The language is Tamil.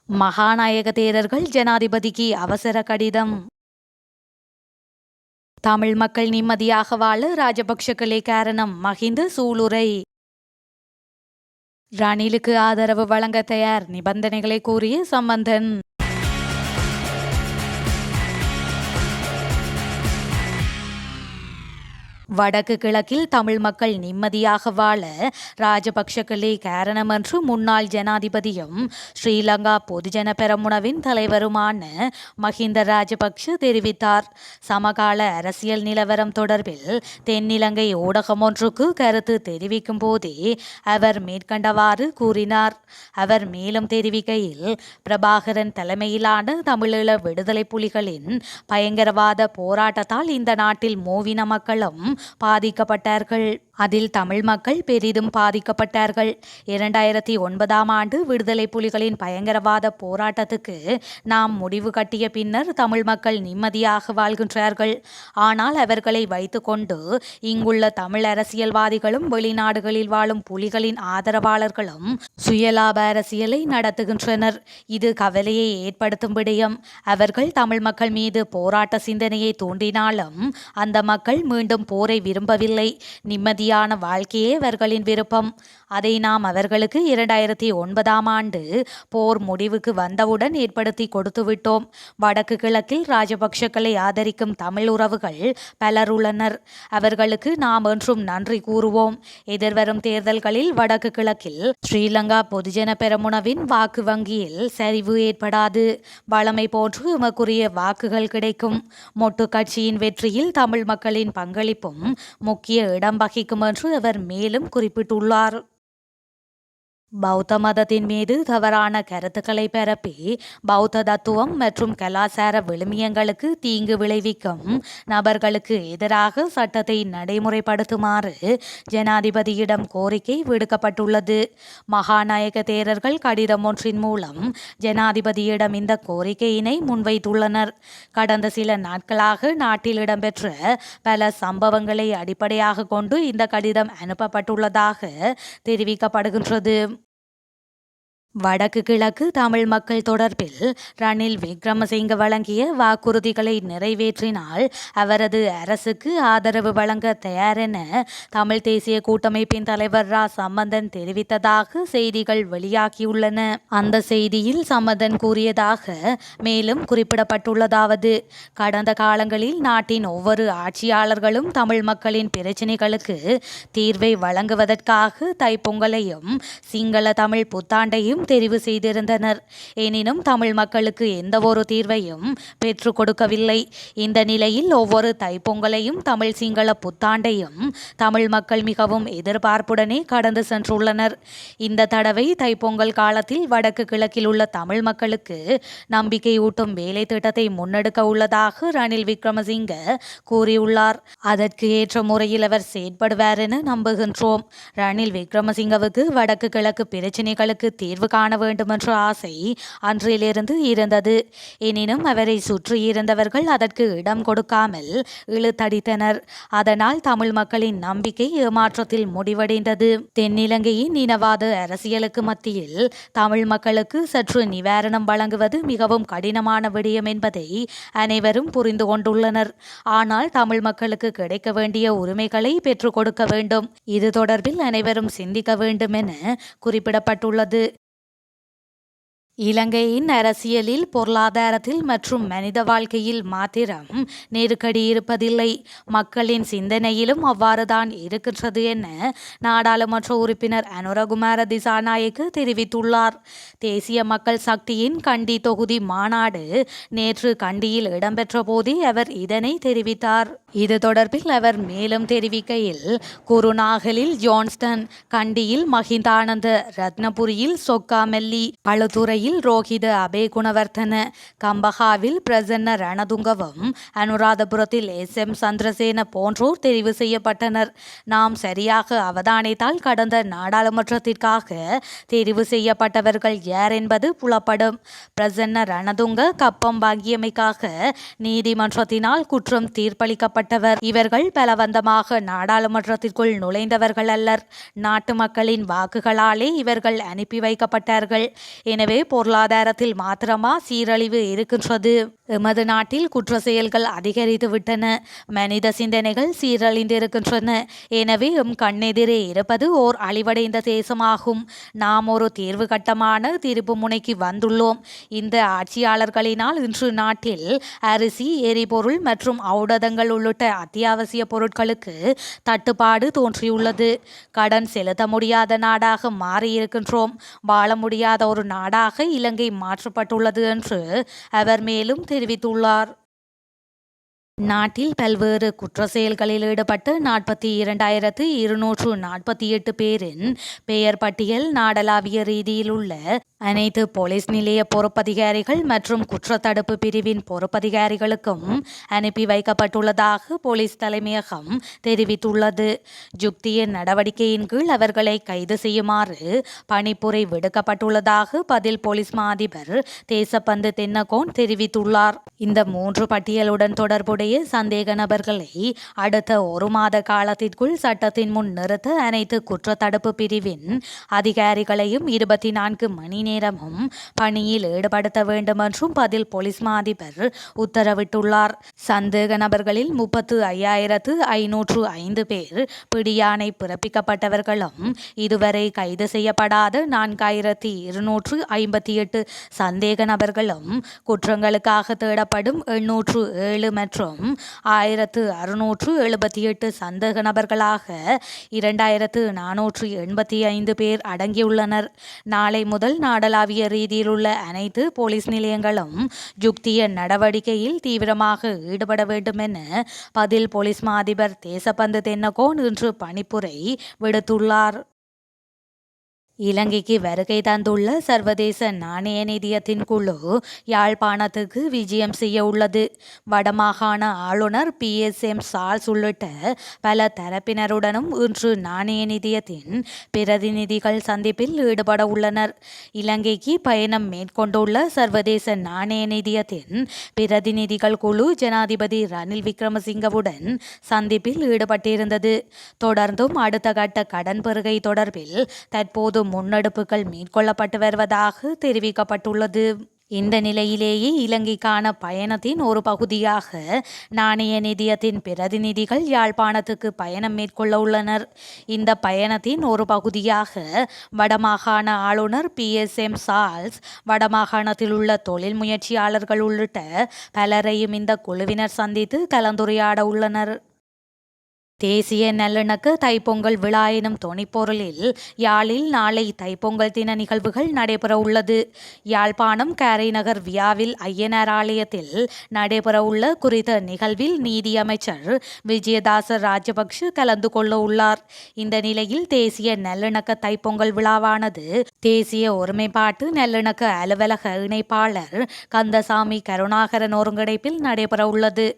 மகாநாயக தேரர்கள் ஜனாதிபதிக்கு அவசர கடிதம். தமிழ் மக்கள் நிம்மதியாக வாழ ராஜபக்ஷக்களே காரணம், மஹிந்த சூளுரை. ரணிலுக்கு ஆதரவு வழங்க தயார், நிபந்தனைகளை கூறிய சம்பந்தன். வடக்கு கிழக்கில் தமிழ் மக்கள் நிம்மதியாக வாழ ராஜபக்ஷக்களே காரணம் என்று முன்னாள் ஜனாதிபதியும் ஸ்ரீலங்கா பொதுஜன பெரமுனவின் தலைவருமான மஹிந்த ராஜபக்ஷ தெரிவித்தார். சமகால அரசியல் நிலவரம் தொடர்பில் தென்னிலங்கை ஊடகம் ஒன்றுக்கு கருத்து தெரிவிக்கும் போதே அவர் மேற்கண்டவாறு கூறினார். அவர் மேலும் தெரிவிக்கையில், பிரபாகரன் தலைமையிலான தமிழீழ விடுதலை புலிகளின் பயங்கரவாத போராட்டத்தால் இந்த நாட்டில் மூவின மக்களும் பாதிக்கப்பட்டார்கள். அதில் தமிழ் மக்கள் பெரிதும் பாதிக்கப்பட்டார்கள். 2009ஆம் ஆண்டு விடுதலை புலிகளின் பயங்கரவாத போராட்டத்துக்கு நாம் முடிவு கட்டிய பின்னர் தமிழ் மக்கள் நிம்மதியாக வாழ்கின்றார்கள். ஆனால் அவர்களை வைத்துக்கொண்டு இங்குள்ள தமிழ் அரசியல்வாதிகளும் வெளிநாடுகளில் வாழும் புலிகளின் ஆதரவாளர்களும் சுயலாப அரசியலை நடத்துகின்றனர். இது கவலையை ஏற்படுத்தும் விடயம். அவர்கள் தமிழ் மக்கள் மீது போராட்ட சிந்தனையை தூண்டினாலும் அந்த மக்கள் மீண்டும் போரை விரும்பவில்லை. நிம்மதியான வாழ்க்கையே அவர்களின் விருப்பம். அதை நாம் அவர்களுக்கு 2009ஆம் ஆண்டு போர் முடிவுக்கு வந்தவுடன் ஏற்படுத்தி கொடுத்துவிட்டோம். வடக்கு கிழக்கில் ராஜபக்ஷக்களை ஆதரிக்கும் தமிழ் உறவுகள் பலர் உள்ளனர். அவர்களுக்கு நாம் என்றும் நன்றி கூறுவோம். எதிர்வரும் தேர்தல்களில் வடக்கு கிழக்கில் ஸ்ரீலங்கா பொதுஜன பெரமுனவின் வாக்கு வங்கியில் சரிவு ஏற்படாது. வளமை போன்று எமக்குரிய வாக்குகள் கிடைக்கும். மொட்டு கட்சியின் வெற்றியில் தமிழ் மக்களின் பங்களிப்பும் முக்கிய இடம் வகிக்கும் என்று அவர் மேலும் குறிப்பிட்டுள்ளார். பௌத்த மதத்தின் மீது தவறான கருத்துக்களை பரப்பி பௌத்த தத்துவம் மற்றும் கலாச்சார விழுமியங்களுக்கு தீங்கு விளைவிக்கும் நபர்களுக்கு எதிராக சட்டத்தை நடைமுறைப்படுத்துமாறு ஜனாதிபதியிடம் கோரிக்கை விடுக்கப்பட்டுள்ளது. மகாநாயக தேரர்கள் கடிதம் ஒன்றின் மூலம் ஜனாதிபதியிடம் இந்த கோரிக்கையினை முன்வைத்துள்ளனர். கடந்த சில நாட்களாக நாட்டில் இடம்பெற்ற பல சம்பவங்களை அடிப்படையாக கொண்டு இந்த கடிதம் அனுப்பப்பட்டுள்ளதாக தெரிவிக்கப்படுகின்றது. வடக்கு கிழக்கு தமிழ் மக்கள் தொடர்பில் ரணில் விக்ரமசிங்க வழங்கிய வாக்குறுதிகளை நிறைவேற்றினால் அவரது அரசுக்கு ஆதரவு வழங்க தயார் என தமிழ் தேசிய கூட்டமைப்பின் தலைவர் ரா சம்பந்தன் தெரிவித்ததாக செய்திகள் வெளியாகியுள்ளன. அந்த செய்தியில் சம்பந்தன் கூறியதாக மேலும் குறிப்பிடப்பட்டுள்ளதாவது, கடந்த காலங்களில் நாட்டின் ஒவ்வொரு ஆட்சியாளர்களும் தமிழ் மக்களின் பிரச்சினைகளுக்கு தீர்வை வழங்குவதற்காக தைப்பொங்கலையும் சிங்கள தமிழ் புத்தாண்டையும் தெரிவு செய்திருந்தனர். எனினும் தமிழ் மக்களுக்கு எந்த ஒரு தீர்வையும் பெற்றுக் கொடுக்கவில்லை. இந்த நிலையில் ஒவ்வொரு தைப்பொங்கலையும் தமிழ் சிங்கள புத்தாண்டையும் தமிழ் மக்கள் மிகவும் எதிர்பார்ப்புடனே கடந்து சென்றுள்ளனர். இந்த தடவை தைப்பொங்கல் காலத்தில் வடக்கு கிழக்கில் உள்ள தமிழ் மக்களுக்கு நம்பிக்கையூட்டும் வேலை திட்டத்தை முன்னெடுக்க உள்ளதாக ரணில் விக்ரமசிங்க கூறியுள்ளார். அதற்கு ஏற்ற முறையில் அவர் செயற்படுவார் என நம்புகின்றோம். ரணில் விக்ரமசிங்கவுக்கு வடக்கு கிழக்கு பிரச்சினைகளுக்கு தீர்வு காண வேண்டும் என்ற ஆசை அன்றிலிருந்து இருந்தது. எனினும் அவரை சுற்றியிருந்தவர்கள் அதற்கு இடம் கொடுக்காமல் இழுத்தடித்தனர். அதனால் தமிழ் மக்களின் நம்பிக்கை ஏமாற்றத்தில் முடிவடைந்தது. தென்னிலங்கையின் இனவாத அரசியலுக்கு மத்தியில் தமிழ் மக்களுக்கு சற்று நிவாரணம் வழங்குவது மிகவும் கடினமான விடயம் என்பதை அனைவரும் புரிந்து கொண்டுள்ளனர். ஆனால் தமிழ் மக்களுக்கு கிடைக்க வேண்டிய உரிமைகளை பெற்றுக் கொடுக்க வேண்டும். இது தொடர்பில் அனைவரும் சிந்திக்க வேண்டும் என குறிப்பிடப்பட்டுள்ளது. இலங்கையின் அரசியலில், பொருளாதாரத்தில் மற்றும் மனித வாழ்க்கையில் மாத்திரம் நெருக்கடி இருப்பதில்லை, மக்களின் சிந்தனையிலும் அவ்வாறுதான் இருக்கின்றது என நாடாளுமன்ற உறுப்பினர் அனுரகுமார திசாநாயக்க தெரிவித்துள்ளார். தேசிய மக்கள் சக்தியின் கண்டி தொகுதி மாநாடு நேற்று கண்டியில் இடம்பெற்ற போதே அவர் இதனை தெரிவித்தார். இது தொடர்பில் அவர் மேலும் தெரிவிக்கையில், குருநாகலில் ஜோன்ஸ்டன், கண்டியில் மஹிந்தானந்த, ரத்னபுரியில் சொக்காமெல்லி, பழுத்துறையில் ரோஹித அபேகுணவர்த்தன, கம்பஹாவில் பிரசன்ன ரணதுங்கவும், அனுராதபுரத்தில் SM சந்திரசேன போன்றோர் தெரிவு செய்யப்பட்டனர். நாம் சரியாக அவதானித்தால் கடந்த நாடாளுமன்றத்திற்காக தெரிவு செய்யப்பட்டவர்கள் யார் என்பது புலப்படும். பிரசன்ன ரணதுங்க கப்பம் வாங்கியமைக்காக நீதிமன்றத்தினால் குற்றம் தீர்ப்பளிக்கப்பட்டவர். இவர்கள் பலவந்தமாக நாடாளுமன்றத்திற்குள் நுழைந்தவர்கள் அல்லர். நாட்டு மக்களின் வாக்குகளாலே இவர்கள் அனுப்பி வைக்கப்பட்டார்கள். எனவே பொருளாதாரத்தில் மாத்திரமா சீரழிவு இருக்கின்றது. எமது நாட்டில் குற்ற செயல்கள் அதிகரித்து விட்டன. மனித சிந்தனைகள் சீரழிந்திருக்கின்றன. எனவே கண்ணெதிரே இருப்பது ஓர் அழிவடைந்த தேசமாகும். நாம் ஒரு தேர்வு கட்டமான திருப்பு முனைக்கு வந்துள்ளோம். இந்த ஆட்சியாளர்களினால் இன்று நாட்டில் அரிசி, எரிபொருள் மற்றும் ஔடதங்கள் உள்ளிட்ட அத்தியாவசிய பொருட்களுக்கு தட்டுப்பாடு தோன்றியுள்ளது. கடன் செலுத்த முடியாத நாடாக மாறியிருக்கின்றோம். வாழ முடியாத ஒரு நாடாக இலங்கை மாற்றப்பட்டுள்ளது என்று அவர் மேலும் தெரிவித்துள்ளார். நாட்டில் பல்வேறு குற்ற செயல்களில் ஈடுபட்ட 42,248 பேரின் பெயர் பட்டியல் நாடளாவிய ரீதியில் உள்ள அனைத்து போலீஸ் நிலைய பொறுப்பதிகாரிகள் மற்றும் குற்றத்தடுப்பு பிரிவின் பொறுப்பதிகாரிகளுக்கும் அனுப்பி வைக்கப்பட்டுள்ளதாக போலீஸ் தலைமையகம் தெரிவித்துள்ளது. ஜுக்தியின் நடவடிக்கையின் கீழ் அவர்களை கைது செய்யுமாறு பணிப்புரை விடுக்கப்பட்டுள்ளதாக பதில் போலீஸ் மா அதிபர் தேசப்பந்து தென்னகோன் தெரிவித்துள்ளார். இந்த 3 பட்டியலுடன் தொடர்புடைய சந்தேக நபர்களை அடுத்த 1 மாத காலத்திற்குள் சட்டத்தின் முன் நிறுத்த அனைத்து குற்றத்தடுப்பு பிரிவின் அதிகாரிகளையும் 24 மணி நேரமும் பணியில் ஈடுபடுத்த வேண்டும் என்றும் பதில் போலீஸ் மா அதிபர் உத்தரவிட்டுள்ளார். சந்தேக நபர்களில் 35,505 பேர் பிடியாணை பிறப்பிக்கப்பட்டவர்களும் இதுவரை கைது செய்யப்படாத 4,258 சந்தேக நபர்களும் குற்றங்களுக்காக தேடப்படும் 807 மற்றும் 1,678 சந்தேக நபர்களாக 2,485 பேர் அடங்கியுள்ளனர். நாளை முதல் நாடளாவிய ரீதியில் உள்ள அனைத்து போலீஸ் நிலையங்களும் ஜுக்திய நடவடிக்கையில் தீவிரமாக ஈடுபட வேண்டும் என பதில் போலீஸ் மா அதிபர் தேசப்பந்து தென்னகோன் இன்று பணிப்புரை விடுத்துள்ளார். இலங்கைக்கு வருகை தந்துள்ள சர்வதேச நாணய நிதியத்தின் குழு யாழ்ப்பாணத்துக்கு விஜயம் செய்ய உள்ளது. வடமாகாண ஆளுநர் PSM சார்ல்ஸ் உள்ளிட்ட பல தரப்பினருடனும் இன்று நாணய நிதியத்தின் பிரதிநிதிகள் சந்திப்பில் ஈடுபட உள்ளனர். இலங்கைக்கு பயணம் மேற்கொண்டுள்ள சர்வதேச நாணய நிதியத்தின் பிரதிநிதிகள் குழு ஜனாதிபதி ரணில் விக்ரமசிங்கவுடன் சந்திப்பில் ஈடுபட்டிருந்தது. தொடர்ந்தும் அடுத்த கட்ட கடன் பெறுகை தொடர்பில் தற்போது முன்னெடுப்புகள் மேற்கொள்ளப்பட்டு வருவதாக தெரிவிக்கப்பட்டுள்ளது. இந்த நிலையிலேயே இலங்கைக்கான பயணத்தின் ஒரு பகுதியாக நாணய நிதியத்தின் பிரதிநிதிகள் யாழ்ப்பாணத்துக்கு பயணம் மேற்கொள்ள உள்ளனர். இந்த பயணத்தின் ஒரு பகுதியாக வடமாகாண ஆளுநர் PSM சார்ல்ஸ் வடமாகாணத்தில் உள்ள தொழில் முயற்சியாளர்கள் உள்ளிட்ட பலரையும் இந்த குழுவினர் சந்தித்து கலந்துரையாட உள்ளனர். தேசிய நல்லிணக்க தைப்பொங்கல் விழா எனும் தொனிப்பொருளில் யாழில் நாளை தைப்பொங்கல் தின நிகழ்வுகள் நடைபெற உள்ளது. யாழ்ப்பாணம் காரைநகர் வியாவில் ஐயனார் ஆலயத்தில் நடைபெறவுள்ள குறித்த நிகழ்வில் நீதியமைச்சர் விஜயதாச ராஜபக்ஷ கலந்து கொள்ள உள்ளார். இந்த நிலையில் தேசிய நல்லிணக்க தைப்பொங்கல் விழாவானது தேசிய ஒருமைப்பாட்டு நல்லிணக்க அலுவலக இணைப்பாளர் கந்தசாமி கருணாகரன் ஒருங்கிணைப்பில் நடைபெற உள்ளது.